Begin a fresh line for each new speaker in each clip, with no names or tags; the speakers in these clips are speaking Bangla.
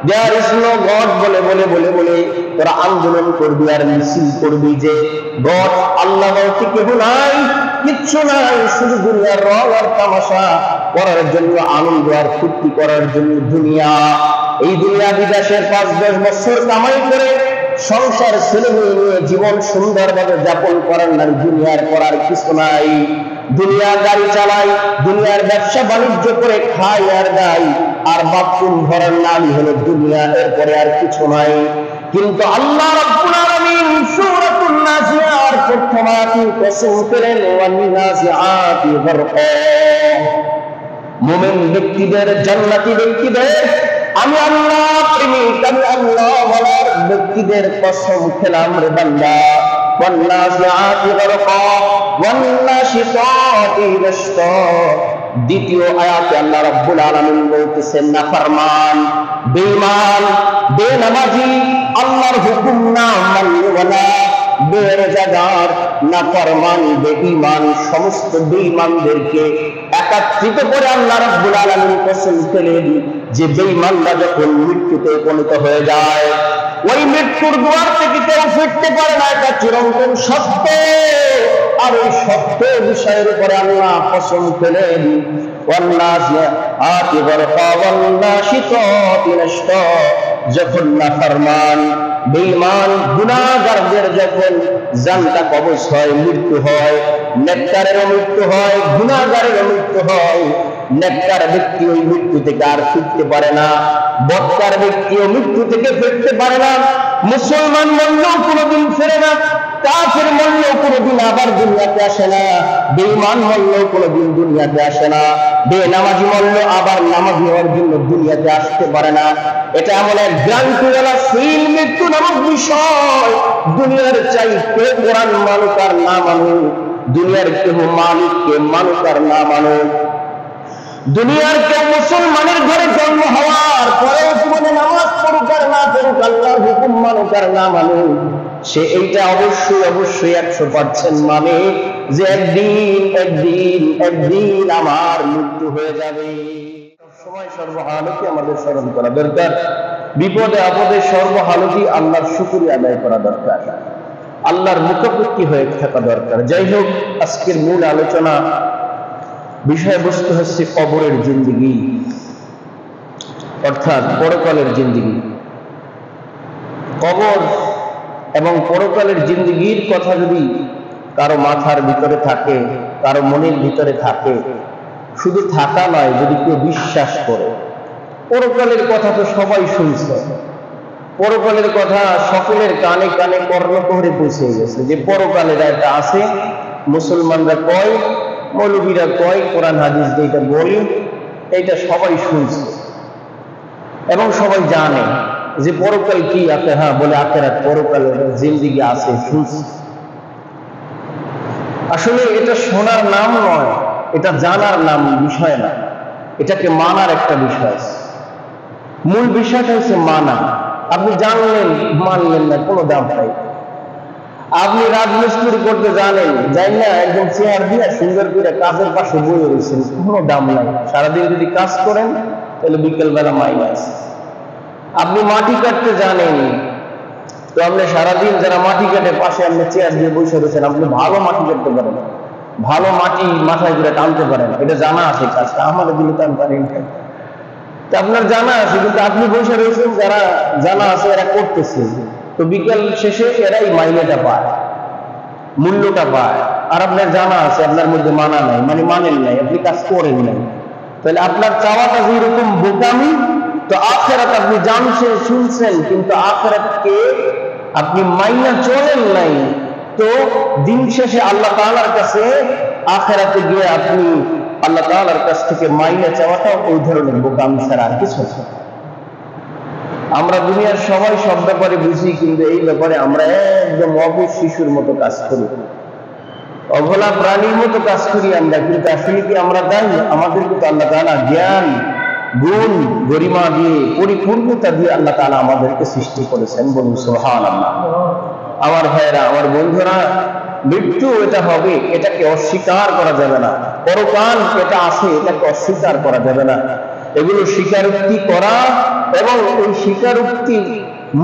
দেয়ার ইজ নো গড বলে বলে বলে বলে তোরা আন্দোলন করবি আর মিছিল করবি যে গড আল্লাহ বলতে কেউ নাই, কিচ্ছু নাই, শুধু দুনিয়ার রং আর তামাশা করার জন্য, আনন্দ আর ফুর্তি করার জন্য দুনিয়া। এই দুনিয়া বিদেশের 5-10 বছর কামাই করে সংসার ছেলে মেয়ে নিয়ে জীবন সুন্দরভাবে যাপন করার নাম দুনিয়ার করার কিছু নাই। দুনিয়া গাড়ি চালাই, দুনিয়ার ব্যবসা বাণিজ্য করে খাই আর গাই, আর বাথরুম ভরার নামই হলো দুনিয়া, এরপরে আর কিছু নাই। কিন্তু আল্লাহ রাব্বুল আলামিন সূরাতুন নাজিআর প্রথম আয়াতে কসম করেন ওয়ান নাজিআতি গরকা, মুমিন ব্যক্তিদের, জান্নাতি ব্যক্তিদের আমি আল্লাহ প্রেমিক, আমি আল্লাহ ওয়ালার ব্যক্তিদের কসম খেলাম রে বান্দা। ওয়ান নাজিআতি গরকা ওয়ান নাশিতাতি নাশতা। দ্বিতীয় আয়াতে আল্লাহ রাব্বুল আলামিন বলতেছেন নাফরমান, বেঈমান, বেনামাজি, আল্লাহর হুকুম না মাননেওয়ালা, বেরোজাদার, নাফরমান, বেঈমান, সমস্ত বেঈমানদেরকে একত্রিত করে আল্লাহ রাব্বুল আলামিন কসম খেলেন যে বেঈমানরা যখন মৃত্যুতে উপনীত হয়ে যায়, ওই মৃত্যুর দুয়ার থেকে কেউ ফিরতে পারে না, এটা চিরন্তন সত্য। আর ওই সত্য বিষয়ের উপরে আল্লাহ কসম খেলেন যখন নাফরমান, বেঈমান, গুনাহগারদের যখন জানটা কবজ হয়, মৃত্যু হয়, নেককারেরও মৃত্যু হয়, গুনাহগারেরও মৃত্যু হয়। নেককার ব্যক্তি ওই মৃত্যু থেকে আর ফিরতে পারে না, বদকার ব্যক্তিও মৃত্যু থেকে ফিরতে পারে না। মুসলমান মরলেও কোনোদিন ফেরে না, কাফের মরলেও কোনোদিন আবার দুনিয়াতে আসে না, বেঈমান মরলেও কোনোদিন দুনিয়াতে আসে না, বেনামাজি মরলেও আবার নামাজি হওয়ার জন্য দুনিয়াতে আসতে পারে না। এটা এমন এক গ্রান্তিওয়ালা সিল মৃত্যু নামক বিষয়। দুনিয়ার চাই কেউ কোরআন মানুক আর না মানুক, দুনিয়ার কেউ মালিককে মানুক আর না মানুক, দুনিয়ার কেউ মুসলমানের ঘরে জন্ম হওয়ার পরেও জীবনে নামাজ পড়ুক আর না পড়ুক, আল্লাহর হুকুম মানুক আর না মানুক, সে এইটা অবশ্যই অবশ্যই 100% মানে যে একদিন একদিন একদিন আমার মৃত্যু হয়ে যাবে। সবসময় সর্বহালতে আমাদের স্মরণ করা দরকার, বিপদে আপদে সর্বহালতে আল্লাহর শুকরিয়া আদায় করা দরকার, আল্লাহর মুখাপেক্ষী হয়ে থাকা দরকার। যাই হোক, আজকের মূল আলোচনা বিষয়বস্তু হচ্ছে কবরের জিন্দেগি, অর্থাৎ পরকালের জিন্দেগি। কবর এবং পরকালের জিন্দেগির কথা যদি কারো মাথার ভিতরে থাকে, কারো মনের ভিতরে থাকে, শুধু থাকা নয়, যদি কেউ বিশ্বাস করে, পরকালের কথা তো সবাই শুনছে, পরকালের কথা সকলের কানে কানে কর্ণকুহরে পৌঁছে গেছে যে পরকালের একটা আছে, মুসলমানরা কয়, মৌলবীরা কয়, কোরআন হাদিস যেটা বলে এইটা সবাই শুনছে এবং সবাই জানে যে পরকাল কি আছে। হ্যাঁ বলে আখেরাত, পরকালের জিন্দেগি আছে, শুনছে। আসলে এটা শোনার নাম নয়, এটা জানার নাম, বিষয় না, এটাকে মানার একটা বিষয়। মূল বিষয়টা হচ্ছে মানা। আপনি জানলেন, মানলেন না, কোনো দাম নাই। আপনি রাজমিস্ত্রি করতে জানেন, যাই না একদম চেয়ার দিয়ে সুন্দর করে কাজের পাশে বয়ে রয়েছেন, কোনো দাম নাই। সারাদিন যদি কাজ করেন তাহলে বিকেল বেলা মাইনাস। আপনি মাটি কাটতে জানেন, তো আপনি সারাদিন যারা মাটি কাটে পাশে আপনি চেয়ার দিয়ে বসে রয়েছেন, আপনি ভালো মাটি কাটতে পারেন, ভালো মাটি মাথায় করে টানতে পারেন, এটা জানা আছে কাজটা, আমাদের দিলে টান পারেন। তা আপনার জানা আছে, কিন্তু আপনি বসে রয়েছেন, যারা জানা আছে এরা করতেছে, তো বিকেল শেষে এরাই মাইনেটা পায়, মূল্যটা পায়। আর আপনার জানা আছে, আপনার মধ্যে মানা নাই, মানে মানেন নাই, আপনি কাজ করেন নাই, তাহলে আপনার চাওয়াটা যেরকম বোকামি। তো আখিরাত আপনি জানছেন, শুনছেন, কিন্তু আখিরাতকে আপনি মাইনা চলেন নাই, তো দিন শেষে আল্লাহ তাআলার কাছে আখিরাতে গিয়ে আপনি আল্লাহ তাআলার কাছ থেকে মাইনা চাওয়াটা ওই ধরনের বোকামি ছাড়া আর কিছু না। আমরা দুনিয়ার সবাই সব ব্যাপারে বুঝি, কিন্তু এই ব্যাপারে আমরা একদম অবুঝ শিশুর মতো কাজ করি, অবলা প্রাণীর মতো কাজ করি আমরা। কিন্তু আসলে কি আমরা জানি আমাদের কিন্তু আল্লাহ তাআলা জ্ঞান, গুণ, গরিমা দিয়ে, পরিপূর্ণতা দিয়ে আল্লাহ তাআলা আমাদেরকে সৃষ্টি করেছেন। বলুন সুবহানাল্লাহ। আমার ভাইয়েরা, আমার বন্ধুরা, মৃত্যু এটা হবে, এটাকে অস্বীকার করা যাবে না। পরকাল এটা আছে, এটাকে অস্বীকার করা যাবে না। এগুলো স্বীকারোক্তি করা এবং এবং এই স্বীকারোক্তি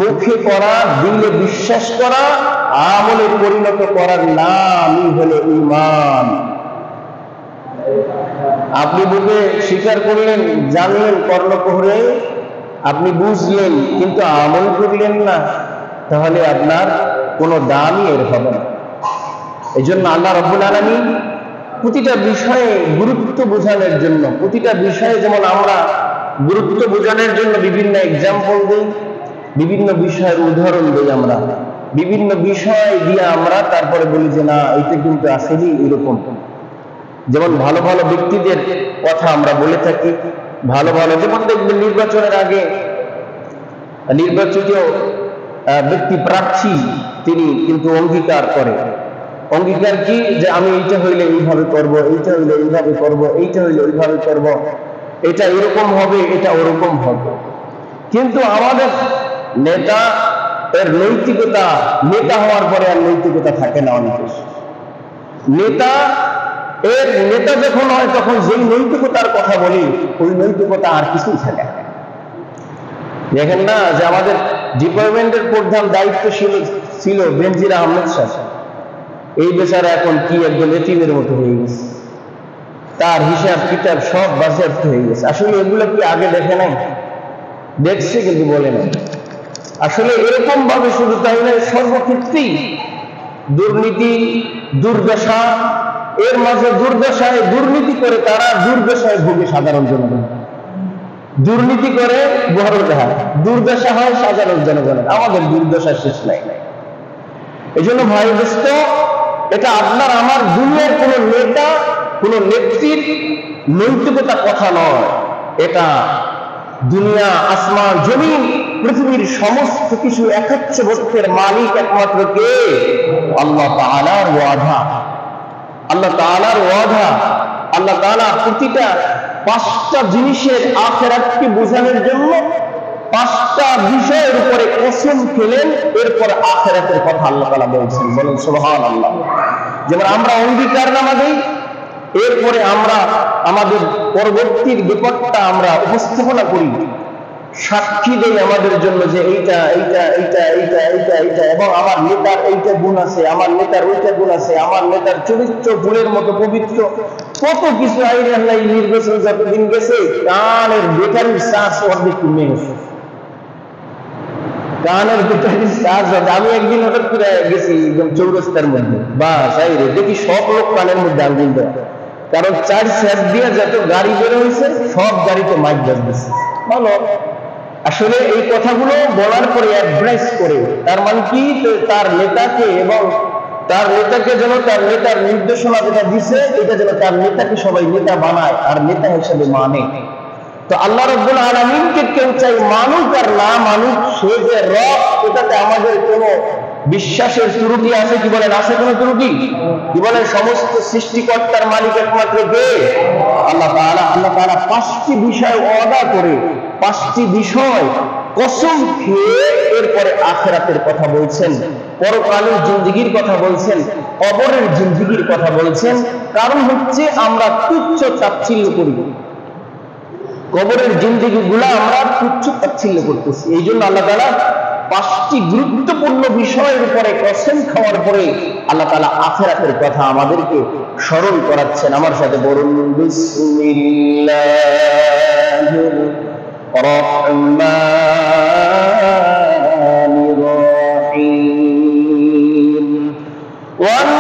মুখে করা, দিলে বিশ্বাস করা, আমলে পরিণত করার নামই হলো ঈমান। আপনি বুকে স্বীকার করলেন, জানলেন কর্ণকুহরে, আপনি বুঝলেন, কিন্তু আমল করলেন না, তাহলে আপনার কোনো দামই এর হবে না। এই জন্য আল্লাহ রাব্বুল আলামিন প্রতিটা বিষয়ে গুরুত্ব বোঝানোর জন্য, প্রতিটা বিষয়ে যেমন আমরা গুরুত্ব বোঝানোর জন্য বিভিন্ন এক্সাম্পল দিই, বিভিন্ন বিষয়ের উদাহরণ দিই, আমরা বিভিন্ন বিষয় দিয়ে আমরা তারপরে বলি যে না, এটা কিন্তু আসলেই এরকম। যেমন ভালো ভালো ব্যক্তিদের কথা আমরা বলে থাকি, ভালো ভালো, যেমন দেখবেন নির্বাচনের আগে নির্বাচিত ব্যক্তি প্রার্থী তিনি কিন্তু অঙ্গীকার করে। অঙ্গীকার কি? যে আমি এইটা হইলে এইভাবে করব, এইটা হইলে এইভাবে করব, এইটা হইলে ওইভাবে করব, এটা এরকম হবে, এটা ওরকম হবে। কিন্তু আমাদের নেতা এর নৈতিকতা, নেতা হওয়ার পরে আর নৈতিকতা থাকে না। অনেক নেতা নেতা যখন হয় তখন যেই নৈতিকতার কথা বলি, ওই নৈতিকতা আর কিছুই থাকে না। দেখেন না যে আমাদের ডিপার্টমেন্টের প্রধান দায়িত্ব ছিল বেনজির আহমেদ শাহ, এই বেচারা এখন কি একদম এতিমের মতো হয়ে গেছে, তার হিসাব কিতাব সব বাজেয়াপ্ত হয়ে গেছে। আসলে এগুলো কি আগে দেখে নাই? দেখছে কিন্তু বলে না। আসলে এরকম ভাবে শুধু তাই না, সর্বক্ষেত্রেই দুর্নীতি, দুর্দশা, এর মাঝে দুর্দশায় দুর্নীতি করে তারা দুর্দশায় ভোগে সাধারণ জনগণ। দুর্নীতি করে বড় দেখা, দুর্দশা হয় সাধারণ জনগণের। আমাদের দুর্দশা শেষ নাই। এই জন্য ভাই দোস্ত, এটা আপনার আমার দুনিয়ার কোন নেতা, কোন নেত্রীর নৈতিকতা কথা নয়। এটা দুনিয়া, আসমান, জমিন, পৃথিবীর সমস্ত কিছু একাচ্ছত্বের মালিক একমাত্র কে? আল্লাহ তাআলার ওয়াদা। আল্লাহ তাআলার ওয়াদা। আল্লাহ তাআলা প্রতিটা 5টা জিনিসের আখিরাতকে বোঝানোর জন্য 5টা বিষয়ের উপরে কসম খেলেন, এরপর আখিরাতের কথা আল্লাহ তাআলা বলছেন। বলেন সুবহানাল্লাহ। যেমন আমরা অঙ্গীকারনামা দেই, এরপরে আমরা আমাদের পরবর্তীর বিপদটা আমরা উপস্থাপনা করি, সাক্ষী দেই আমাদের জন্য যে এইটা এইটা এইটা এইটা এইটা এইটা, এবং আমার নেতার এইটা গুণ আছে, আমার নেতার ওইটা গুণ আছে, আমার নেতার চরিত্র ফুলের মতো পবিত্র, কত কিছু আল্লাহ। নির্বাচন যতদিন গেছে কানের বেটারির চার্জ অর্ধেক কমে গেছে। কানের বেটারির চার্জ, আমি একদিন হঠাৎ করে গেছি একদম চৌরাস্তার মধ্যে, বা যাই রে দেখি সব লোক কানের মধ্যে আঙ্গুল দেয়, কারণ 4 সেট দিয়ে যত গাড়ি বের হয়েছে সব গাড়িতে মাইক বাজতেছে। ভালো। আসলে এই কথাগুলো বলার পরে অ্যাডভাইস করে, তার মানে কি, তার নেতাকে এবং তার নেতাকে যেন তার নেতার নির্দেশনা যেটা দিছে, এটা যেন তার নেতাকে সবাই নেতা বানায় আর নেতা হিসেবে মানে। তো আল্লাহ রাব্বুল আলামিনকে কেউ চাই মানুক আর না মানুক, সে যে রব, এটাতে আমাদের কোনো বিশ্বাসের ত্রুটি আছে কি? বলেন আছে কোনো ত্রুটি? কি বলেন? সমস্ত সৃষ্টিকর্তার মালিক একমাত্র কে? আল্লাহ তাআলা। আল্লাহ তাআলা 5টি বিষয় ওয়াদা করে, 5টি বিষয় কসম খেয়ে এরপরে আখিরাতের কথা বলছেন, পরকালের জিন্দেগির কথা বলছেন, কবরের জিন্দেগির কথা বলছেন। কারণ হচ্ছে আমরা তুচ্ছ তাচ্ছিল্য করি, কবরের জিন্দেগি গুলা আমরা তুচ্ছ তাচ্ছিল্য করতেছি। এই জন্য আল্লাহ তাআলা 5টি গুরুত্বপূর্ণ বিষয়ের উপরে কসম খাওয়ার পরে আল্লাহ তাআলা আখিরাতের কথা আমাদেরকে স্মরণ করাচ্ছেন। আমার সাথে বলুন, বিসমিল্লাহির রহমানির রহিম। ওয়ান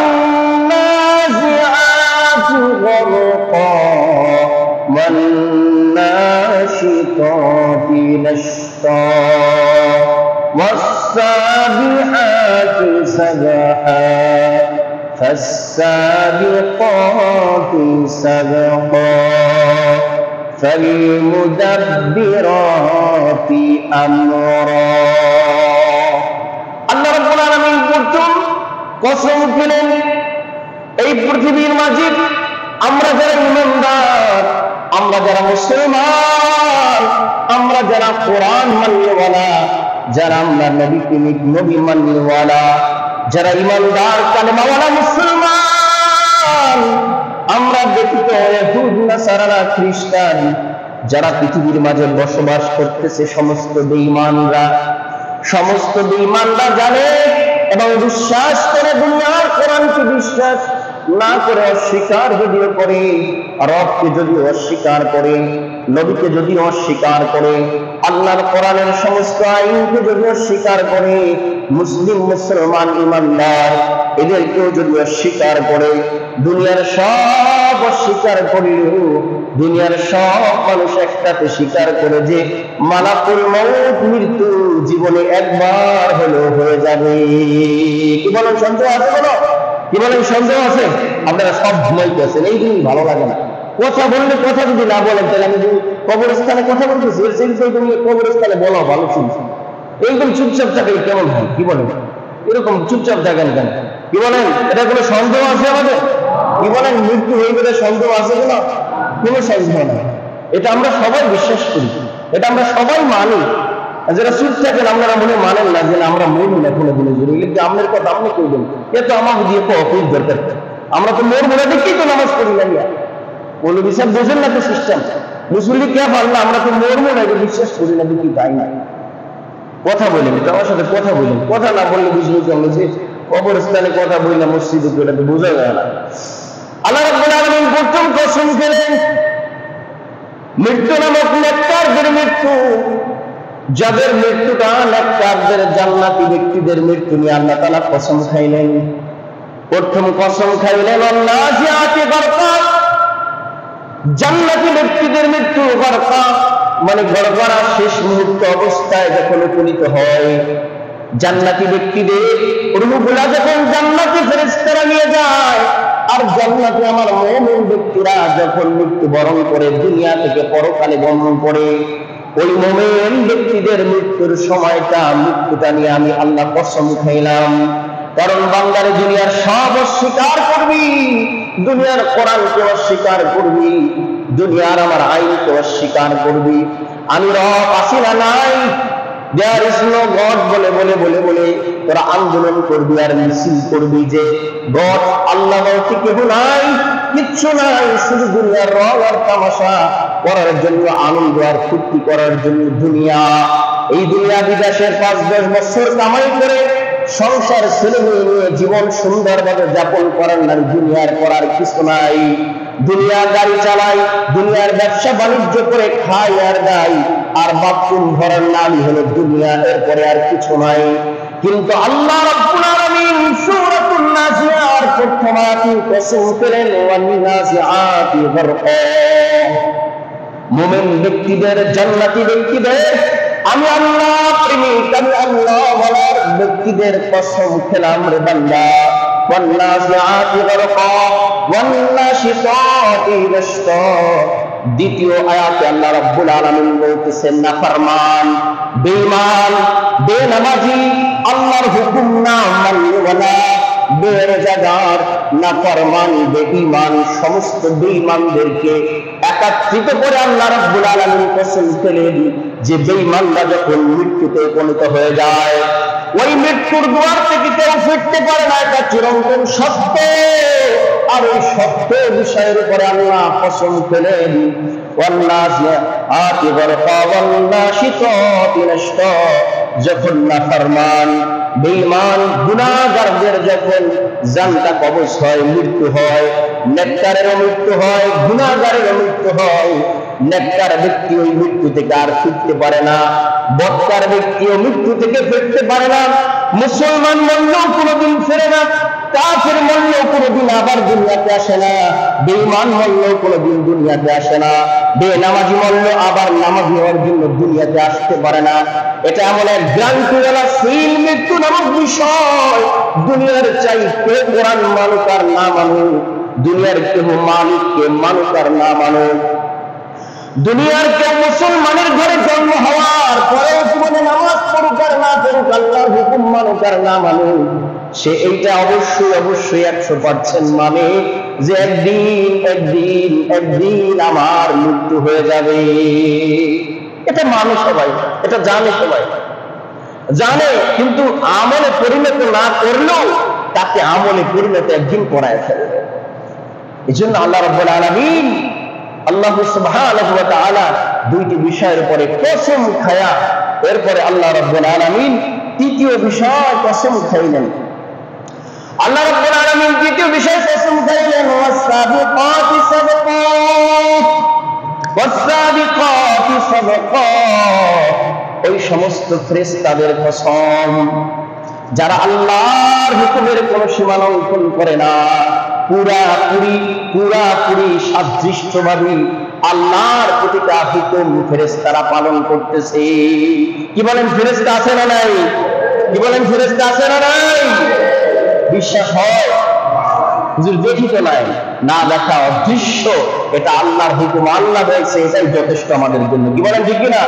নাজিআতি গরকা ওয়ান নাশিতাতি নাশতা والسابحات سبحا فالسابقات سبقا فالمدبرات أمرا। আল্লাহ রাব্বুল আলামিন প্রথম কসম খেলেন, এই পৃথিবীর মাঝে আমরা যারা ঈমানদার, আমরা যারা মুসলমান, আমরা যারা কোরআন মাননেওয়ালা, যারা আমরা নবী মাননেওয়ালা, যারা ঈমানদার কালেমাওয়ালা মুসলমান, আমরা ব্যতীত ইহুদ নাসারা খ্রিস্টান যারা পৃথিবীর মাঝে বসবাস করতেছে সমস্ত বেঈমানরা জানে এবং বিশ্বাস করে, দুনিয়ার কোরআনকে বিশ্বাস না করে অস্বীকার যদিও করে, রবকে যদি অস্বীকার করে, নবীকে যদি অস্বীকার করে, আল্লাহর কোরআনের সমস্ত আইনকে যদি অস্বীকার করে, মুসলমান ইমানদার এদেরকেও যদি অস্বীকার করে, দুনিয়ার সব অস্বীকার করলেও দুনিয়ার সব মানুষ একটাতে স্বীকার করে যে মালাকুল মউত, মৃত্যু জীবনে একবার হলেও হয়ে যাবে। কি বলেন, সন্দেহ আছে? বলো, কি বলেন, সন্দেহ আছে? আপনারা সব ঘুমাইতেছেন, এই জিনিস ভালো লাগে না। কথা বললে, কথা যদি না বলেন তাহলে আমি যদি কবরস্থানে কথা বলতেছি, কবরস্থানে বলা ভালো ছিল, এইরকম চুপচাপ থাকলে কেমন হয়? কি বলেন, এরকম চুপচাপ থাকেন কেন? কি বলেন, এটা কোনো সন্দেহ আছে আমাদের? কি বলেন, মৃত্যু হয়ে গেলে সন্দেহ আছে কিনা? কোনো সন্দেহ নাই। এটা আমরা সবাই বিশ্বাস করি, এটা আমরা সবাই মানি। যারা চুপ থাকেন আপনারা মনে মানেন না যে আমরা মরবো না কোনো দিনে জুড়ে, কিন্তু আপনার কথা আপনি করবেন, এ তো আমাকে দিয়ে অফিস দরকার। আমরা তো মরবো না দেখি তো নামাজ পড়ি না, বলে বিশ্বাস বোঝেন না তো সিস্টেম। মুসল্লি কে পারলে আমরা তো মরবো না এটা বিশ্বাস করি না দেখি, তাই না? কথা বলেন, এটা আমার সাথে কথা বলেন, কথা না বললে বুঝবো কেমন যে কবরস্থানে কথা বললে মসজিদে এটা তো বোঝা যায় না। আল্লাহ রাব্বুল আলামিন প্রথম কসম খেলেন, মৃত্যু নামক নেককারদের মৃত্যু, যাদের মৃত্যুটা নেককারদের জান্নাতি ব্যক্তিদের মৃত্যু নিয়ে আল্লাহ তাআলা কসম খাইলেন। প্রথম কসম খাইলেন আন-নাজিআতি গারকা, জান্নাতি ব্যক্তিদের মৃত্যু গারকা মানে গড়গড়া, শেষ মুহূর্ত অবস্থায় যখন উপনীত হয়, জান্নাতি ব্যক্তিদের রূহগুলা যখন জান্নাতি ফেরেশতারা নিয়ে যায়, আর জান্নাতে আমার মুমিন ব্যক্তিরা যখন মৃত্যুবরণ করে দুনিয়া থেকে পরকালে গমন করে, ওই মুমিন ব্যক্তিদের মৃত্যুর সময়টা, মৃত্যুটা নিয়ে আমি আল্লাহ কসম খাইলাম। কারণ বান্দারে দুনিয়ার সব অস্বীকার করবি, দুনিয়ার কোরআনকে অস্বীকার করবি, দুনিয়ার আমার আইনকে অস্বীকার করবি, আমি রব আছি না নাই, দেয়ার ইজ নো গড বলে বলে বলে বলে তোরা আন্দোলন করবি আর মিছিল করবি যে গড, আল্লাহ কেউ নাই, কিচ্ছু নাই, শুধু দুনিয়ার রং আর তামাশা করার জন্য, আনন্দ আর ফুর্তি করার জন্য দুনিয়া, এই দুনিয়া বিদেশের 5-10 বছর কামাই করে সংসার ছেলে মেয়ে নিয়ে জীবন সুন্দরভাবে যাপন করার নাম দুনিয়ার করার কিছু নাই। দুনিয়া গাড়ি চালাই, দুনিয়ার ব্যবসা বাণিজ্য করে খাই আর দেয়, আর বাথরুম ভরার নামই হলো দুনিয়া, এরপরে আর কিছু নাই। কিন্তু আল্লাহ রাব্বুল আলামিন সূরাতুন নাজিআর প্রথম আয়াতে কসম করেন ওয়ান নাজিআতি গারকা, মুমিন ব্যক্তিদের, জান্নাতি ব্যক্তিদের আমি আল্লাহ প্রেমিক, আমি আল্লাহ ওয়ালার ব্যক্তিদের কসম খেলাম রে বান্দা। ওয়ান নাজিআতি গারকা ওয়ান নাশিতাতি নাশতা, দ্বিতীয় আয়াতে আল্লাহ রাব্বুল আলামিন বলতেছেন নাফরমান, বেঈমান, বেনামাজি, আল্লাহর হুকুম না মাননেওয়ালা, বেরোজাদার, নাফরমান, বেঈমান, সমস্ত বেঈমানদেরকে একত্রিত করে আল্লাহ রাব্বুল আলামিন কসম খেলেন যে বেঈমানরা যখন মৃত্যুতে উপনীত হয়ে যায়, ওই মৃত্যুর দুয়ার থেকে কেউ ফিরতে পারে না, এটা চিরন্তন সত্য। আর ওই সত্য বিষয়ের উপরে আল্লাহ কসম খেলেন ওয়ান নাজিআতি গারকা ওয়ান নাশিতাতি নাশতা, যখন নাফরমান, বেঈমান, গুনাহগারদের যখন জানটা কবজ হয়, মৃত্যু হয়, নেককারেরও মৃত্যু হয়, গুনাহগারেরও মৃত্যু হয়। নেককার ব্যক্তি ওই মৃত্যু থেকে আর ফিরতে পারে না, বদকার ব্যক্তিও মৃত্যু থেকে ফিরতে পারে না। মুসলমান মরলেও কোনোদিন ফেরে না, কাফের মরলেও কোনোদিন আবার দুনিয়াতে আসে না, বেঈমান মরলেও কোনোদিন দুনিয়াতে আসে না, বেনামাজি মরলেও আবার নামাজি হওয়ার জন্য দুনিয়াতে আসতে পারে না। এটা এমন এক গ্রান্টিওয়ালা সিল মৃত্যু নামক বিষয়। দুনিয়ার চাইতে কোরআন মানুক আর না মানুক, দুনিয়ার কেউ মালিককে মানুক আর না মানুক, দুনিয়ার কেউ মুসলমানের ঘরে জন্ম হওয়ার পরেও জীবনে নামাজ পড়ুক আর না পড়ুক, আল্লাহর হুকুম মানুক আর না মানুক, সে এইটা অবশ্যই অবশ্যই 100% মানে যে একদিন একদিন একদিন আমার মৃত্যু হয়ে যাবে। এটা মানে সবাই, এটা জানে সবাই, জানে, কিন্তু আমলে পরিণত না করলেও তাকে আমলে পরিণত একদিন করায় ফেলবে। এই জন্য আল্লাহ রাব্বুল আলামিন আল্লাহ সুবহানাহু ওয়া তাআলা দুইটি বিষয়ের উপরে কসম খায়া এরপরে আল্লাহ রাব্বুল আলামিন তৃতীয় বিষয় কসম খাইলেন। আল্লাহ রাব্বুল আলামিন তৃতীয় বিষয় কসম খাইলেন, ওয়াসাবিকাতি সাবকা ওয়াসাবিকাতি সাবকা, ওই সমস্ত ফেরেশতাদের কসম যারা আল্লাহর হুকুমের কোন সীমা লঙ্ঘন করে না, পুরাপুরি সাদৃশ্যভাবে আল্লাহর প্রতিটা হুকুম ফেরেশতারা পালন করতেছে। কি বলেন, ফেরেশতা আছে না নাই? কি বলেন, ফেরেশতা আছে না নাই? বিশ্বাস হয়? হুজুর দেখি তো নাই, না দেখা অদৃশ্য, এটা আল্লাহর হুকুম, আল্লাহ বলছে, এটাই যথেষ্ট আমাদের জন্য। কি বলেন, ঠিক না?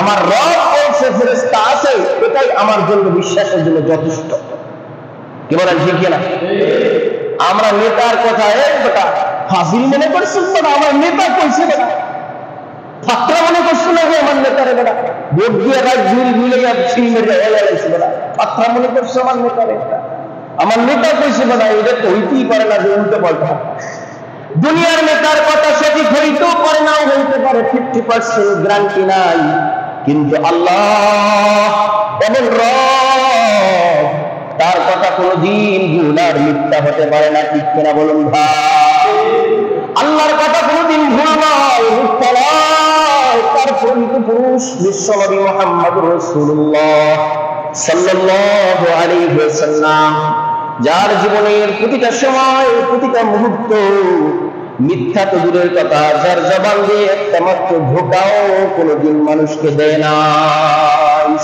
আমার রব বলছে ফেরেশতা আছে, এটাই আমার জন্য বিশ্বাসের জন্য যথেষ্ট। কি বলেন, ঠিক না? আমরা নেতার কথা বেটা ফাজিল মনে করছি, আমার নেতা কইছে বেটা, ফাত্রা মনে করছো না আমার নেতারে বেটা, ভোট দিয়ে রাত ঝুল মিলে ছিল মেরে বেটা, ফাত্রা মনে করছো আমার নেতারে, আমার নেতা কইছে বেটা, এটা তো হইতেই পারে না যে উল্টো পাল্টা। দুনিয়ার নেতার কথা সঠিক হইতেও পারে, নাও হইতে পারে, 50% গ্যারান্টি নাই, কিন্তু আল্লাহ এবং রব, তার কথা কোনদিন ভুল আর মিথ্যা হতে পারে না। ঠিক কিনা বলুন ভাই? আল্লাহর কথা কোনদিন ভুল নয়, মিথ্যা নয়। তার পরিচিত পুরুষ বিশ্বনবী মুহাম্মদুর রাসূলুল্লাহ সাল্লাল্লাহু আলাইহি ওয়াসাল্লাম, যার জীবনের প্রতিটা সময়, প্রতিটা মুহূর্ত মিথ্যা তো দূরের কথা, যার জবান দিয়ে একটা মাত্র ধোঁকাও কোনদিন মানুষকে দেয় না।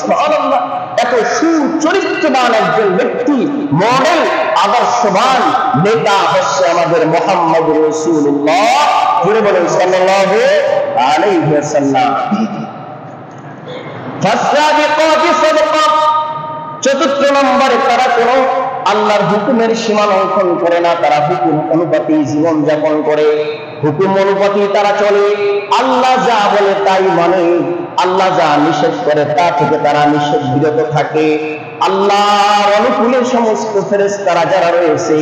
সুবহানাল্লাহ, এত সুচরিত্রবান একজন ব্যক্তি, মডেল আদর্শবান নেতা হচ্ছে আমাদের মুহাম্মদুর রাসূলুল্লাহ, জুড়ে বলেন সাল্লাল্লাহু আলাইহি ওয়াসাল্লাম। ফাসাবিকাতি সাবকা, চতুর্থ নম্বরে তারা কোনো আল্লাহর হুকুমের সীমা লঙ্ঘন করে না, তারা হুকুম অনুপাতে জীবন যাপন করে, হুকুম অনুপাতে তারা চলে, আল্লাহ যা বলে তাই মানে, আল্লাহ যা নিষেধ করে তা থেকে তারা নিষেধ বিরত থাকে। আল্লাহর অনুকূলে সমস্ত ফেরেশতারা যারা রয়েছে,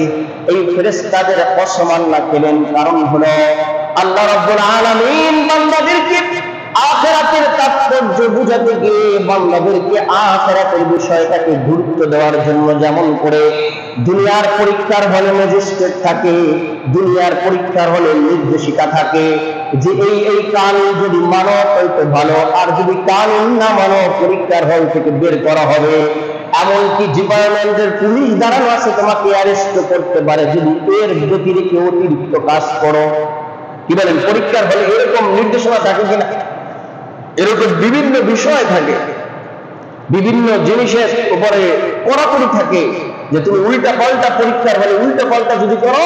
এই ফেরেশতাদের অসম্মান পেলেন, কারণ হলো আল্লাহ রাব্বুল আলামিন বান্দাদেরকে আখিরাতের তাৎপর্য বুঝাতে গিয়ে বান্দাদেরকে আখিরাতের বিষয়টাকে গুরুত্ব দেওয়ার জন্য যেমন করে দুনিয়ার পরীক্ষার হলে ম্যাজিস্ট্রেট থাকে, দুনিয়ার পরীক্ষার হলে নির্দেশিকা থাকে, যে এই কানুন যদি মানো হয়তো ভালো, আর যদি কানুন না মানো পরীক্ষার হল থেকে বের করা হবে। এমনকি ডিপার্টমেন্টের পুলিশ দাঁড়ানো আছে, তোমাকে অ্যারেস্ট করতে পারে যদি এর ব্যতিরিক্ত অতিরিক্ত কাজ করো। কি বলেন, পরীক্ষার হলে এরকম নির্দেশনা থাকে কিনা? এরকম বিভিন্ন বিষয় থাকে, বিভিন্ন জিনিসের উপরে কড়াকড়ি থাকে, যে তুমি উল্টা পাল্টা পরীক্ষার হলে উল্টা পাল্টা যদি করো,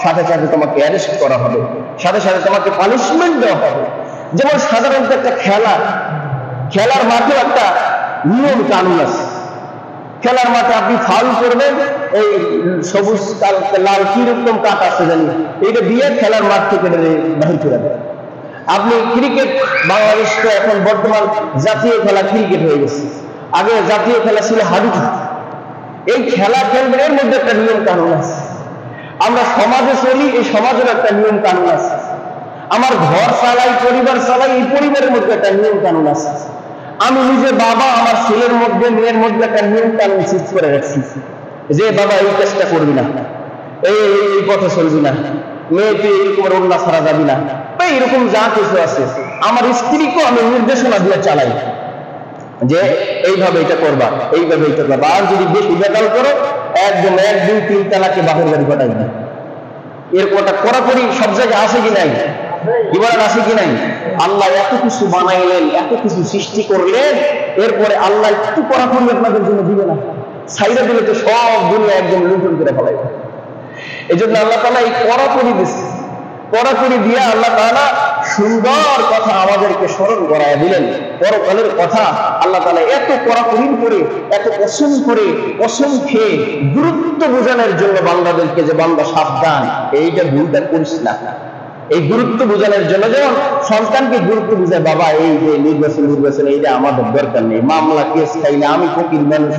সাথে সাথে তোমাকে অ্যারেস্ট করা হবে, সাথে সাথে তোমাকে পানিশমেন্ট দেওয়া হবে। যেমন সাধারণত একটা খেলার মাঠে একটা নিয়ম কানুন আছে। খেলার মাঠে আপনি ফাউল করবেন, এই সবুজ লাল কি রকম কাট আছে জানি, এইটা দিয়ে খেলার মাঠ থেকে বাহির করে দেন। আপনি ক্রিকেট, বাংলাদেশ তো এখন বর্তমান জাতীয় খেলা ক্রিকেট হয়ে গেছে, আগে জাতীয় খেলা ছিল হাডুডু। এই খেলা খেলবেন, এর মধ্যে একটা নিয়ম কানুন আছে। আমরা সমাজে চলি, এই সমাজের একটা নিয়ম কানুন আছে। আমার ঘর চালাই, পরিবার চালাই, এই পরিবারের মধ্যে একটা নিয়ম কানুন আছে। আমি নিজে বাবা, আমার ছেলের মধ্যে মেয়ের মধ্যে একটা নিয়ম কানুন ঠিক করে রাখছি, যে বাবা এই কাজটা করবি না, এই পথে চলবি না, মেয়ে তুই এরকম রোগনা ছাড়া যাবি না, এরকম যা কিছু আছে। আমার স্ত্রীকেও আমি নির্দেশনা দিয়ে চালাই যে এইভাবে এটা করবা, এইভাবে এটা করবা, আর যদি বেশি বেকাল করো একদম 1, 2, 3 তালাকে বাপের বাড়ি পাঠাই না। এরকম একটা কড়াকড়ি সব জায়গায় আছে কি নাই? কি বলেন, আছে কি নাই? আল্লাহ এত কিছু বানাইলেন, এত কিছু সৃষ্টি করলেন, এরপরে আল্লাহ একটু কড়াকড়ি আপনাদের জন্য দিবে না? সাইডে দিলে তো সব দুনিয়া একদম লুণ্ঠন করে ফেলাইবে। এই জন্য আল্লাহ তাআলা এই কড়াকড়ি দিচ্ছে, কড়াকড়ি দিয়ে আল্লাহ তাআলা সুন্দর কথা আমাদেরকে স্মরণ করায় দিলেন। পরকালের কথা আল্লাহ তাআলা এত কড়াকড়ি করে, এত কসম খেয়ে গুরুত্ব বোঝানোর জন্য বান্দাদেরকে, যে বান্দা সাবধান, এইটা ভুলটা করিস না, এই গুরুত্ব বোঝানোর জন্য। যেমন সন্তানকে গুরুত্ব বুঝায়, বাবা এই যে নির্বাচন এইটা আমাদের দরকার নেই, মামলা কেস খাই না, আমি ফকির মানুষ,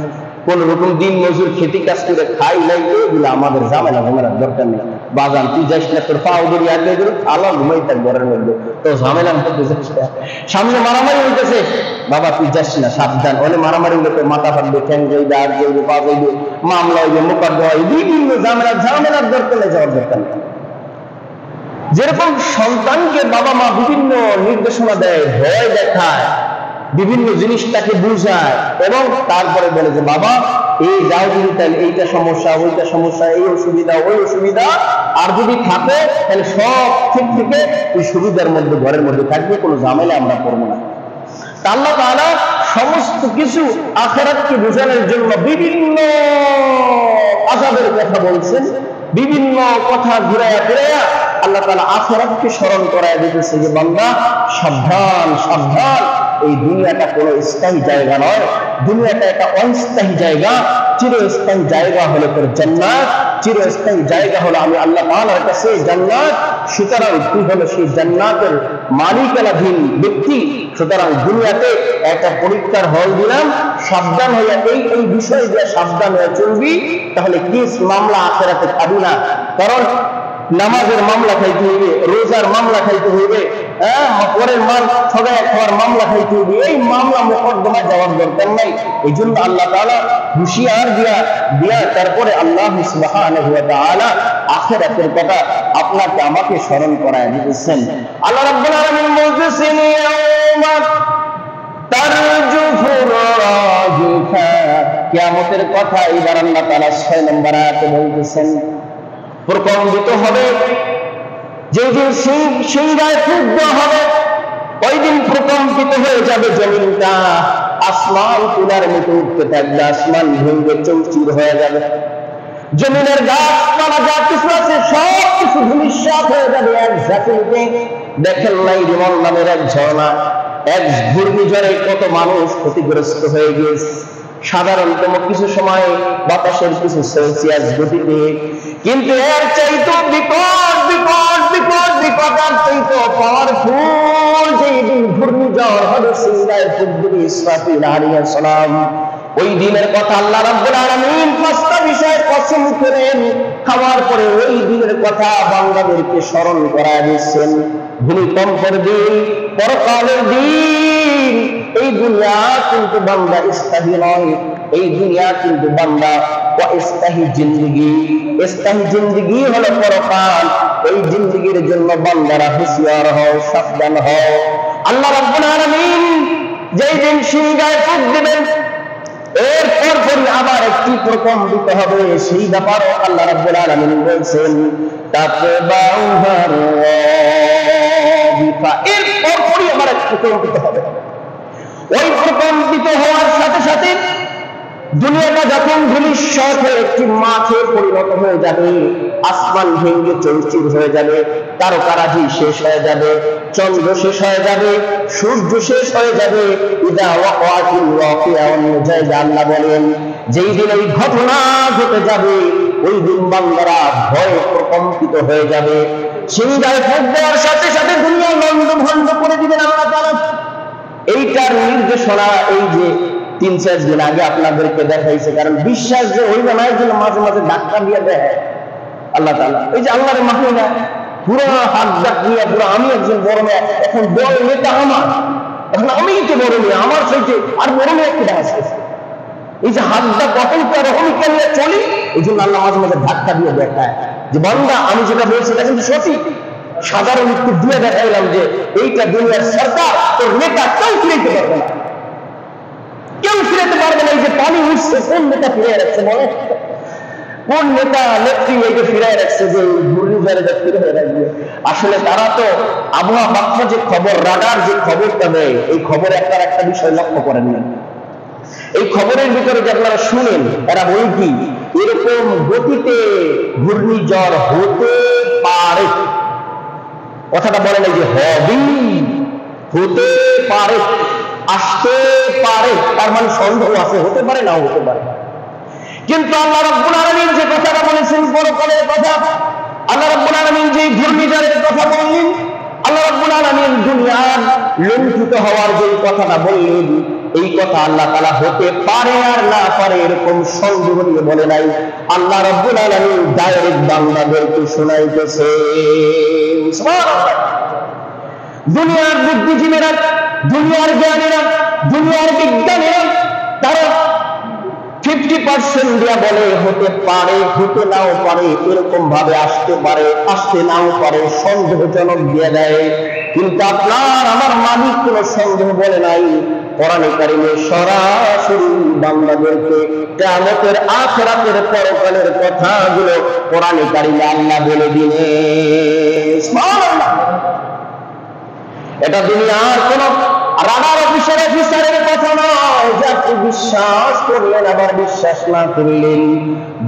কোন রকম দিন মজুর খেতে কাজ করে খাই নাই, এগুলো আমাদের ঝামেলার দরকার নেই। বাজান তুই যাইস না, তোর পা উদরি আগে গেল আল্লাহ ঘুমাই থাক ঘরের মধ্যে, তো ঝামেলার মধ্যে যাইস না, সামনে মারামারি হইতেছে, বাবা তুই যাস না সাবধান, অনেক মারামারি হইলে তোর মাথা ফাটবে, ঠ্যাং যাইবে, হাত যাইবে, পা যাইবে, মামলা হইবে, মোকদ্দমা হইবে, বিভিন্ন ঝামেলার দরকার নেই, যাওয়ার দরকার নেই। যেরকম সন্তানকে বাবা মা বিভিন্ন নির্দেশনা দেয়, ভয় দেখায়, বিভিন্ন জিনিসটাকে বুঝায় এবং তারপরে বলে যে বাবা এই যাও যদি তাহলে এইটা সমস্যা, ওইটা সমস্যা, এই অসুবিধা, ওই অসুবিধা, আর যদি থাকে তাহলে সব ঠিক থেকে ওই সুবিধার মধ্যে ঘরের মধ্যে থাকবে, কোনো ঝামেলা আমরা করবো না। আল্লাহ তাআলা সমস্ত কিছু আখিরাতকে বোঝানোর জন্য বিভিন্ন আযাবের কথা বলছেন, বিভিন্ন কথা ঘুরাইয়া ফিরাইয়া আল্লাহ তাআলা আখিরাতকে স্মরণ করায় দিতেছে যে বান্দা সাবধান সাবধান, এই দুনিয়াটা কোনো স্থায়ী জায়গা নয়, দুনিয়াটা একটা অস্থায়ী জায়গা, চিরস্থায়ী জায়গা হলো তোর জান্নাত, চিরস্থায়ী জায়গা হলো আমি আল্লাহ তাআলার কাছে জান্নাত। সুতরাং তুই হলো সেই জান্নাতের মালিকানাধীন ব্যক্তি। সুতরাং দুনিয়াতে একটা পরীক্ষার হল দিলাম, সাবধান হইয়া এই বিষয় দিয়ে সাবধান হয়ে চলবি, তাহলে কেস মামলা আখিরাতে খাবি না। কারণ নামাজের মামলা খাইতে হইবে, রোজার মামলা খাইতে হইবে, পরের মাল ঠগায় খাওয়ার মামলা খাইতে হইবে, এই মামলা মোকদ্দমায় যাওয়ার দরকার নাই। এই জন্য আল্লাহ তাআলা হুঁশিয়ার দিয়া তারপরে আল্লাহ সুবহানাহু ওয়া তাআলা আখিরাতের কথা আপনাকে আমাকে স্মরণ করায় দিতেছেন। আল্লাহ রাব্বুল আলামিন বলতেছেন ইয়াউমা তারজুফু রাজিফা, কিয়ামতের কথা এবার আল্লাহ তাআলা 6 নম্বর আয়াতে বলতেছেন প্রকম্পিত হবে, যেদিন সিংহায় ফুঁক দেওয়া হবে ওই দিন প্রকম্পিত হয়ে যাবে জমিনটা, আসমান তুলার মতো উঠতে থাকবে, আসমান ভেঙে চৌচির হয়ে যাবে, জমিনের গাছপালা যা কিছু আছে সব কিছু ধূলিসাৎ হয়ে যাবে এক ঝাঁকুনিতে। দেখেন নাই রিমন নামের এক ঝর্ণা, এক ঘূর্ণিঝড়ে কত মানুষ ক্ষতিগ্রস্ত হয়ে গিয়েছে। সাধারণতম কিছু সময় বাতাসের কিছু সেলসিয়াস গতিতে, কিন্তু এর চাইতো বিকট বিকট বিকট বিকট আর চাইতো পাওয়ারফুল যেই দিন ঘূর্ণিঝড় হবে সিংহায় ফুঁক দিবে ইসরাফিল আলাইহিস সালাম, ওই দিনের কথা আল্লাহ রাব্বুল আলামিন 5টা বিষয় কসম করেন, খাওয়ার পরে ওই দিনের কথা বান্দাদেরকে স্মরণ করায় দিচ্ছেন। ভূমিকম্পের দিন, পরকালের দিন, এই দুনিয়া কিন্তু বান্দা স্থায়ী নয়, এই দুনিয়া কিন্তু বান্দা অস্থায়ী জিন্দেগি, স্থায়ী জিন্দেগি হলো পরকাল। এই জিন্দেগির জন্য বান্দারা হুঁশিয়ার হও, সাবধান হও। আল্লাহ রাব্বুল আলামিন যেই দিন সিংহায় ফুঁক দিবেন এরপর পরই আবার একটি প্রকম্পিত হবে, সেই ব্যাপারও আল্লাহ রাব্বুল আলামিন বলছেন তাতবাউহার রাদিফা, এরপর পরই আবার একটি প্রকম্পিত হবে। ওই প্রকম্পিত হওয়ার সাথে সাথে দুনিয়াটা যখন ধূলিসাৎ হয়ে একটি মাঠে পরিণত হয়ে যাবে, আসমান ভেঙে চৌচির হয়ে যাবে, তারকারাজি শেষ হয়ে যাবে, চন্দ্র শেষ হয়ে যাবে, সূর্য শেষ হয়ে যাবে। ইদা ওয়াকাতিল ওয়াকিয়া, অন্য জায়গায় আল্লাহ বলেন যেই দিন এই ঘটনা ঘটে যাবে ওই দিন বান্দারা ভয়ে প্রকম্পিত হয়ে যাবে। সিংহায় ফুঁক দেওয়ার সাথে সাথে দুনিয়া লন্ডভন্ড করে দিবেন আল্লাহ তাআলা। এইটার নির্দেশনা এই যে 3-4 দিন আগে আপনাদেরকে দেখাইছে, কারণ বিশ্বাস যে হইবে না, এই জন্য মাঝে মাঝে ধাক্কা দিয়ে দেয় আল্লাহ তাআলা। এই যে আল্লাহর মাহবুবা পুরো হাত ডাক নিয়ে পুরো আমি একজন বড় মেয়ে, এখন বড় নেতা আমার, এখন আমি তো বড় মেয়ে, আমার চাইতে আর বড় মেয়ে একটা আছে। এই যে হাত ডাক কখন রহমিকা নিয়ে চলি, এই জন্য আল্লাহ মাঝে মাঝে ধাক্কা দিয়ে দেখায় যে বান্দা আমি যেটা বলছি এটা কিন্তু সঠিক। সাধারণ উত্তর দিয়ে দেখাইলাম যে এইটা দুনিয়ার সরকার, তোর নেতা কেউ ফিরাইতে পারবে না, কেউ ফিরাতে পারবে না। এই যে পানি উঠছে কোন নেতা ফিরে রাখছে, বলে কোন নেতা নেত্রী একে ফিরে রাখছে যে ঘূর্ণিঝড়ে ফিরে রাখবে? আসলে তারা তো আবহাওয়া বাক্য যে খবর, রাডার যে খবরটা দেয়, এই খবরে একটা বিষয় লক্ষ্য করেন না। এই খবরের ভিতরে যে আপনারা শুনেন, এরা বলে কি এরকম গতিতে ঘূর্ণিঝড় হতে পারে, কথাটা বলে না যে হবেই, হতে পারে, আসতে পারে, তার মানে সন্দেহ আছে, হতে পারে না হতে পারে। কিন্তু আল্লাহ রাব্বুল আলামিন যে কথাটা বলেছেন পরকালের কথা, আল্লাহ রাব্বুল আলামিন যে ঘূর্ণিঝড়ের কথা বললেন, আল্লাহ রাব্বুল আলামিন দুনিয়ার লুণ্ঠিত হওয়ার যে কথাটা বললেন, এই কথা আল্লাহ তাআলা হতে পারে আর না পারে এরকম সন্দেহ নিয়ে বলে নাই। আল্লাহ রাব্বুল আলামিন ডাইরেক্ট বান্দাদেরকে শোনাইতেছে। সুবহানাল্লাহ। দুনিয়ার বুদ্ধিজীবীরা, দুনিয়ার জ্ঞানীরা, দুনিয়ার বিজ্ঞানীরা তারা 50% দিয়া বলে হতে পারে, হতে নাও পারে, এরকম ভাবে আসতে পারে, আসতে নাও পারে, সন্দেহজনক দিয়ে দেয়। কিন্তু আপনার আমার মালিক কোন সন্দেহ বলে নাই। কোরআনে কারিমে সরাসরি বান্দাদেরকে কিয়ামতের আখিরাতের পরকালের কথাগুলো কোরআনে কারিমে আল্লাহ বলে দিলেন। সুবহানাল্লাহ। এটা দুনিয়ার কোন রাডার অফিসারের কথা নয় যে আপনি বিশ্বাস করলেন আবার বিশ্বাস না করলেন।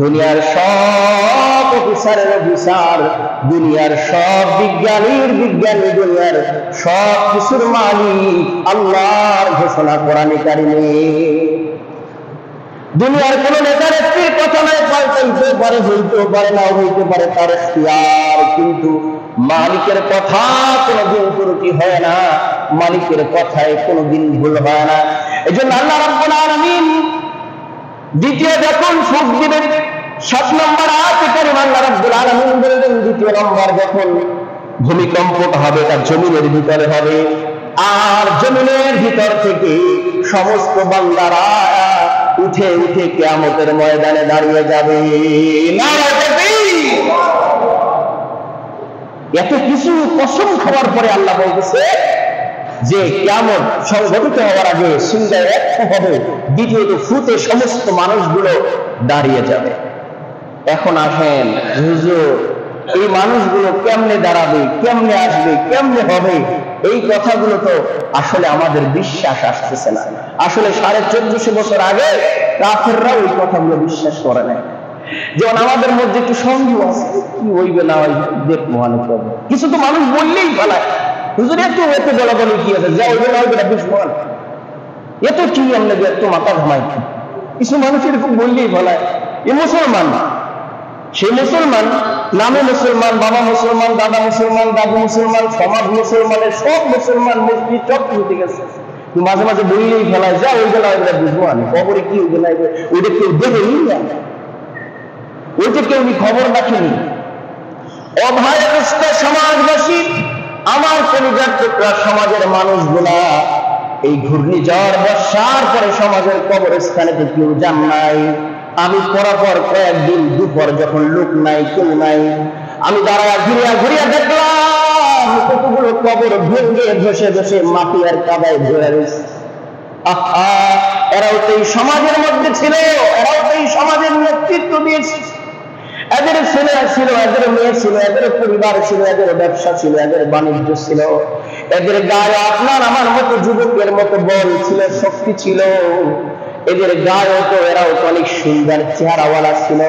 দুনিয়ার সব অফিসারের অফিসার, দুনিয়ার সব বিজ্ঞানীর বিজ্ঞানী, দুনিয়ার সব কিছুর মালিক আল্লাহর ঘোষণা কোরআনে কারিমে। দুনিয়ার কোন নেতা নেত্রীর কথা নয়, পাল্টাইতে পারে, হইতেও পারে, না হইতে পারে, তার ইখতিয়ার। কিন্তু মালিকের কথা কোনদিন ত্রুটি হয় না, মালিকের কথায় কোনদিন ভুল হয় না। এই জন্য আল্লাহ রাব্বুল আলামিন দ্বিতীয় যখন ফুঁক দিবেন 7 নম্বর আয়াতে কারিমে আল্লাহ রাব্বুল আলামিন বললেন, দ্বিতীয় নম্বর যখন ভূমিকম্পটা হবে তার জমিনের ভিতরে হবে, আর জমিনের ভিতর থেকে সমস্ত বান্দারা উঠে উঠে কিয়ামতের ময়দানে দাঁড়িয়ে যাবে। নারায়ে তাকবীর। এত কিছু কসম খাওয়ার পরে আল্লাহ বলতেছে যে কিয়ামত সংঘটিত হওয়ার আগে সিংহায় এক হবে, দ্বিতীয়ত ফুতে সমস্ত মানুষগুলো দাঁড়িয়ে যাবে। এখন আসেন হুজুর, এই মানুষগুলো কেমনে দাঁড়াবে, কেমনে আসবে, কেমনে হবে, এই কথাগুলো তো আসলে আমাদের বিশ্বাস আসতেছে না। আসলে 1450 বছর আগে কাফেররা ওই কথাগুলো বিশ্বাস করে না। যেমন আমাদের মধ্যে একটু সন্দেহ আছে, কি হইবে না হইবে দেখবো, কিছু তো মানুষ বললেই ফেলায়, হুজুর এত এত বলা বলে কি আছে, যা হইবে না হইবে না বুঝবো, এত কি আমরা এত মাথা ঘামাই। কিছু মানুষ এরকম বললেই ফেলায়। এ মুসলমান, সে মুসলমান, নামে মুসলমান, বাবা মুসলমান, দাদা মুসলমান, দাদু মুসলমান, সমাজ মুসলমানের, সব মুসলমান, মসজিদ সব হতে গেছে, মাঝে মাঝে বললেই ফেলায়, যা ওই বেলা ওইটা বুঝবো না, খবরে কি হইবে না ওইটা কেউ দেখেনি, ওইটা কেউ খবর রাখেনি। অভায়গ্রস্ত সমাজবাসী, আমার কলিজার টুকরা সমাজের মানুষগুলা, এই ঘূর্ণিঝড় বর্ষার পরে সমাজের কবরস্থানে কেউ যান নাই। আমি পরাপর কয়েকদিন দুপুর যখন লোক নাই, কেউ নাই, আমি দাঁড়ায় ঘুরিয়া ঘুরিয়া দেখলাম কতগুলো কবর ভেঙে ধসে ধসে মাটি আর কাদায় ধরে রয়েছে। আহা, এরাও তো এই সমাজের মধ্যে ছিল, এরাও তো এই সমাজের নেতৃত্ব দিয়েছে। এদের ছেলে ছিল, এদের মেয়ে ছিল, এদের পরিবার ছিল, এদের ব্যবসা ছিল, এদের বাণিজ্য ছিল, এদের গায়ে আপনার আমার মতো যুবকের মতো বল ছিল, শক্তি ছিল, এদের গায়ে তো এরাও তো অনেক সুন্দর চেহারাওয়ালা ছিল,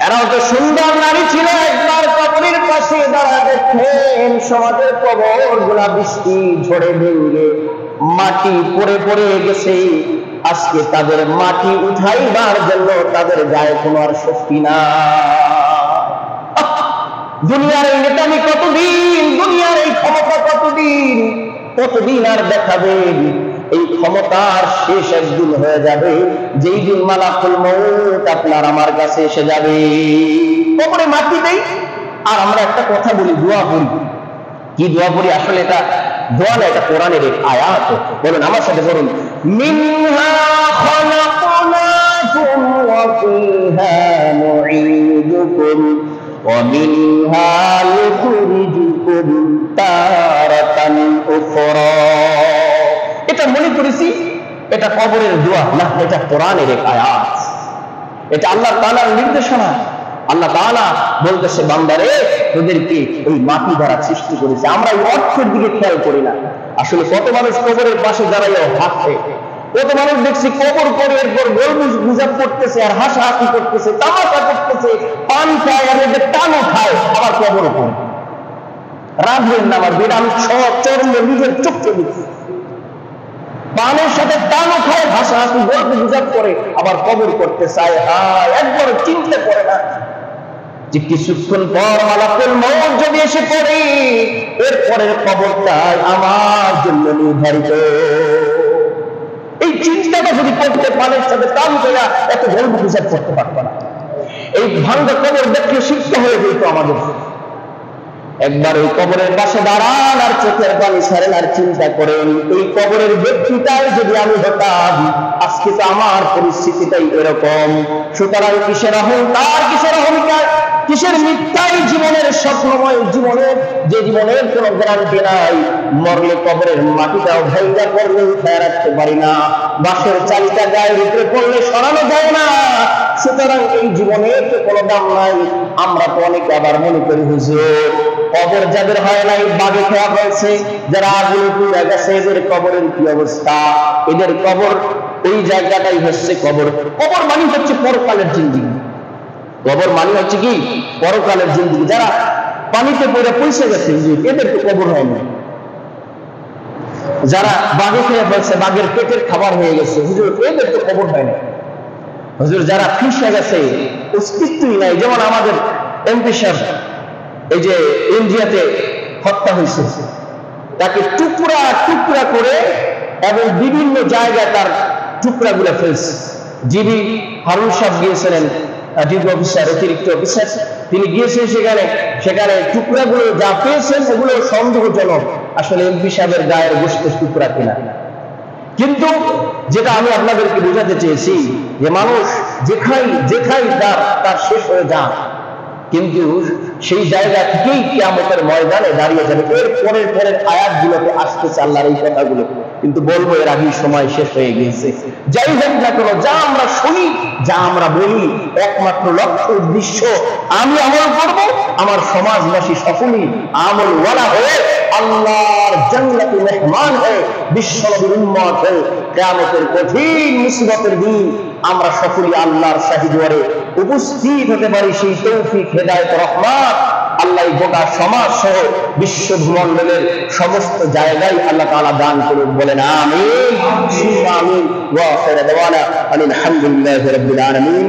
এরাও তো সুন্দর নারী ছিল। একবার কবরের পাশে দাঁড়া দেখেন সমাজের কবর গুলা বৃষ্টি ঝড়ে ভেঙে মাটি পড়ে পড়ে গেছে। আজকে তাদের মাটি উঠাইবার জন্য তাদের গায়ে কোনো আর শক্তি না। দুনিয়ার এই নেতামি কতদিন, দুনিয়ার এই ক্ষমতা কতদিন, কতদিন আর দেখাবেন? এই ক্ষমতার শেষ একদিন হয়ে যাবে, যেই দিন মালাকুল মউত আপনার আমার কাছে এসে যাবে। কবরে মাটি দেই আর আমরা একটা কথা বলি, দোয়া করি। কি দোয়া করি? আসলে এটা দোয়া না, এটা কোরআনের এক আয়াত। বলুন আমার সাথে, বলুন, মিনহা খালাকনাকুম ওয়া ফিহা নুঈদুকুম ওয়া মিনহা নুখরিজুকুম তারাতান উখরা। এটা মনে করেছি এটা কবরের দোয়া না, এটা কোরআনের এক আয়াত, এটা আল্লাহ তাআলার নির্দেশনা। আল্লাহ তাআলা বলতেছে, বান্দারে তোদেরকে ওই মাটি দ্বারা সৃষ্টি করেছে। আমরা এই অর্থের দিকে খেয়াল করি না। আসলে কত মানুষ কবরের পাশে দাঁড়াইয়া হাঁটছে, কত মানুষ দেখছি কবর করে এরপর গোল গুজব করতেছে আর হাসাহাসি করতেছে, তামাশা করতেছে, পান খায় আর এদের টানও খায়, আবার কবর করে। রাখবেন না আমার বিরাম চরম নিজের চোখে দিচ্ছে, পানের সাথে টানও খায়, হাসাহাসি গল্প গুজব করে, আবার কবর করতে চায়। একবার চিন্তা করে না যে কিছুক্ষণ পর মালাকুল মউত যদি এসে পড়ে, এরপরের কবরটাই আমার জন্য নির্ধারিত। চিন্তাটা যদি করতে পানের সাথে কাম করে এত গল্প হিসাব করতে পারতো না। এই ভাঙ্গা কবর দেখলে শিক্ষা হয়ে যেত আমাদের। একবার ওই কবরের পাশে দাঁড়ান আর চোখের পানি ছাড়েন আর চিন্তা করেন, এই কবরের ব্যক্তিটাই যদি আমি হতাম, আজকে তো আমার পরিস্থিতিটাই এরকম। সুতরাং কিসের অহংকার, কিসের অহংকার, কিসের মিথ্যাই জীবনের স্বপ্নময় জীবনের, যে জীবনের কোন গ্যারান্টি নাই। মরলে কবরের মাটিটাও ভাইঙ্গা করলে উঠায় রাখতে পারি না, বাঁশের চালিটা গায়ের উপরে পড়লে সরানো যায় না। সুতরাং এই জীবনের তো কোনো দাম নাই। আমরা তো অনেকে আবার মনে করি হুজুর কবর যাদের হয় নাই বাগে খাওয়া হয়েছে, যারা আগুনে পুড়ে গেছে, এদের কবরের কি অবস্থা? এদের কবর ওই জায়গাটাই হচ্ছে কবর। কবর মানে হচ্ছে পরকালের জিন্দেগি। কবর মানে হচ্ছে কি পরকালের জিন্দেগি। যারা পানিতে পড়ে পয়সা গেছে এদের তো কবর হয় না। যারা বাগে খেয়ে ফেলছে, বাঘের পেটের খাবার হয়ে গেছে হুজুর, এদের তো কবর হয় না। হুজুর যারা ফিসে গেছে, অস্তিত্বই নাই, যেমন আমাদের এমপি সাহেব এই যে ইন্ডিয়াতে হত্যা হয়েছে, তাকে টুকরা টুকরা করে এবং বিভিন্ন জায়গায় তার টুকরা গুলো ফেলছে। জিবি হারুন সাহেব গিয়েছিলেন, ডিউটি অফিসার, অতিরিক্ত অফিসার, তিনি গিয়েছেন সেখানে টুকরাগুলো যা পেয়েছেন এগুলো সন্দেহজনক, আসলে এমপি সাহেবের গায়ের গোশতের টুকরা কিনা। কিন্তু যেটা আমি আপনাদেরকে বোঝাতে চেয়েছি যে মানুষ যেখাই তার শেষ হয়ে যান, কিন্তু সেই জায়গা থেকেই কিয়ামতের ময়দানে দাঁড়িয়ে যাবে। এর পরের আয়াতগুলোতে আসতেছে আল্লাহর এই কথাগুলো, কিন্তু বলবো এর আগেই সময় শেষ হয়ে গিয়েছে। যাই হোক না কেন, যা আমরা শুনি, যা আমরা বলি, একমাত্র লক্ষ্য উদ্দেশ্য আমি আমল করব, আমার সমাজবাসী সকলেই আমলওয়ালা হয়ে আল্লাহর জান্নাতে মেহমান হয়ে বিশ্বনবীর উম্মত হয়ে কিয়ামতের কঠিন মুসিবতের দিন আমরা সকলেই আল্লাহর শাহিদুয়ারে উপস্থিত হতে পারি। সেই তৌফিক, হেদায়েত, রহমত আল্লাহ গোটা সমাজ সহ বিশ্ব ভূমণ্ডলের সমস্ত জায়গায় আল্লাহ তাআলা দান করুন, বলেন আমিন। আমিন। ওয়া আখিরু দাওয়ানা আলহামদুলিল্লাহি রাব্বিল আলামিন।